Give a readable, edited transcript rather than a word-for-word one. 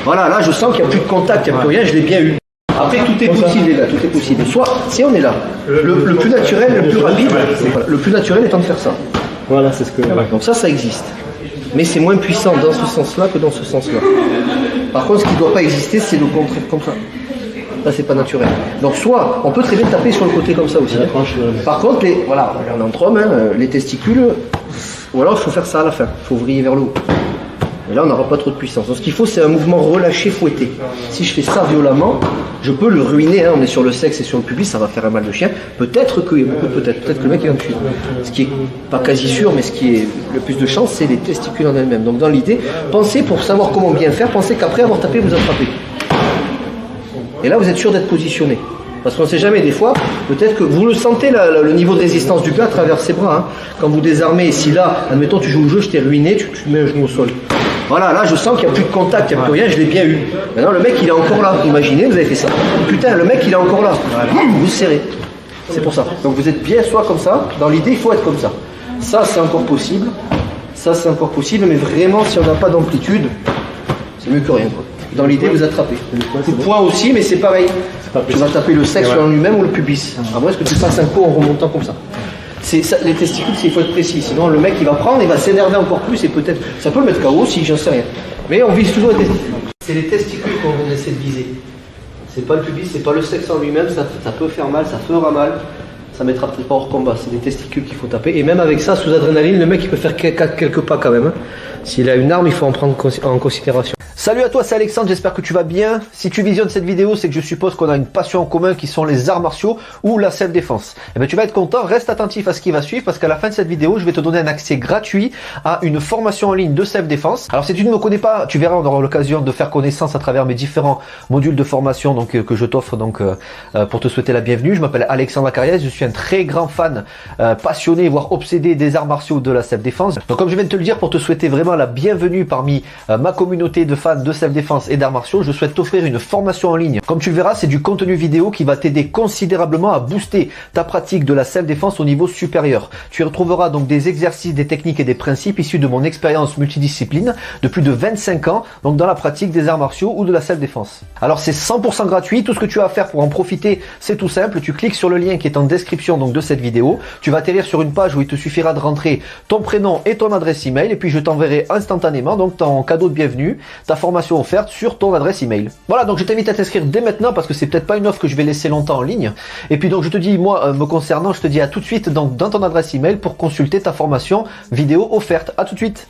Voilà, là je sens qu'il n'y a plus de contact, il n'y a plus rien, je l'ai bien eu. Après tout est possible les gars, tout est possible. Soit, si on est là, le plus naturel, le plus rapide, le plus naturel étant de faire ça. Voilà, c'est ce que... Donc ça existe. Mais c'est moins puissant dans ce sens-là que dans ce sens-là. Par contre, ce qui ne doit pas exister, c'est le contraire comme ça. Ça, c'est pas naturel. Donc soit, on peut très bien taper sur le côté comme ça aussi. Hein. Par contre, voilà, on est entre hommes, hein, les testicules, ou alors il faut faire ça à la fin, il faut vriller vers le haut. Et là, on n'aura pas trop de puissance. Donc ce qu'il faut, c'est un mouvement relâché, fouetté. Si je fais ça violemment, je peux le ruiner. Hein. On est sur le sexe et sur le pubis, ça va faire un mal de chien. Peut-être que, peut-être que le mec il va me tuer. Ce qui est pas quasi sûr, mais ce qui est le plus de chance, c'est les testicules en elles-mêmes. Donc dans l'idée, pensez pour savoir comment bien faire, pensez qu'après avoir tapé, vous attrapez. Et là, vous êtes sûr d'être positionné. Parce qu'on ne sait jamais, des fois, peut-être que vous le sentez, le niveau de résistance du gars à travers ses bras. Hein. Quand vous désarmez, si là, admettons, tu joues le jeu, je t'ai ruiné, tu mets un genou au sol. Voilà, là, je sens qu'il n'y a plus de contact, il n'y a plus rien, je l'ai bien eu. Maintenant, le mec, il est encore là. Imaginez, vous avez fait ça. Putain, le mec, il est encore là. Vous serrez. C'est pour ça. Donc, vous êtes bien soit comme ça. Dans l'idée, il faut être comme ça. Ça, c'est encore possible. Ça, c'est encore possible. Mais vraiment, si on n'a pas d'amplitude, c'est mieux que rien, quoi. Dans l'idée, vous attrapez. Coup de poing aussi, mais c'est pareil. Tu vas taper le sexe en lui-même ou le pubis. À moins que tu fasses un coup en remontant comme ça. Ça, les testicules, il faut être précis. Sinon, le mec, il va prendre, il va s'énerver encore plus et peut-être. Ça peut le mettre KO si, j'en sais rien. Mais on vise toujours les testicules. C'est les testicules qu'on essaie de viser. C'est pas le pubis, c'est pas le sexe en lui-même. Ça peut faire mal, ça fera mal. Ça mettra peut-être pas hors combat. C'est les testicules qu'il faut taper. Et même avec ça, sous adrénaline, le mec, il peut faire quelques pas quand même. Hein. S'il a une arme, il faut en prendre en considération. Salut à toi, c'est Alexandre, j'espère que tu vas bien. Si tu visionnes cette vidéo, c'est que je suppose qu'on a une passion en commun qui sont les arts martiaux ou la self-défense. Eh bien, tu vas être content, reste attentif à ce qui va suivre parce qu'à la fin de cette vidéo, je vais te donner un accès gratuit à une formation en ligne de self-défense. Alors, si tu ne me connais pas, tu verras, on aura l'occasion de faire connaissance à travers mes différents modules de formation que je t'offre pour te souhaiter la bienvenue. Je m'appelle Alexandre Acariès, je suis un très grand fan, passionné, voire obsédé des arts martiaux de la self-défense. Donc, comme je viens de te le dire, pour te souhaiter vraiment la bienvenue parmi ma communauté de fans de self-défense et d'arts martiaux, je souhaite t'offrir une formation en ligne. Comme tu le verras, c'est du contenu vidéo qui va t'aider considérablement à booster ta pratique de la self-défense au niveau supérieur. Tu y retrouveras donc des exercices, des techniques et des principes issus de mon expérience multidiscipline de plus de 25 ans, donc dans la pratique des arts martiaux ou de la self-défense. Alors c'est 100% gratuit, tout ce que tu as à faire pour en profiter, c'est tout simple, tu cliques sur le lien qui est en description donc de cette vidéo, tu vas atterrir sur une page où il te suffira de rentrer ton prénom et ton adresse email et puis je t'enverrai instantanément donc ton cadeau de bienvenue, ta formation offerte sur ton adresse email. Voilà, donc je t'invite à t'inscrire dès maintenant parce que c'est peut-être pas une offre que je vais laisser longtemps en ligne. Et puis donc je te dis, moi me concernant, je te dis à tout de suite donc dans ton adresse email pour consulter ta formation vidéo offerte. À tout de suite.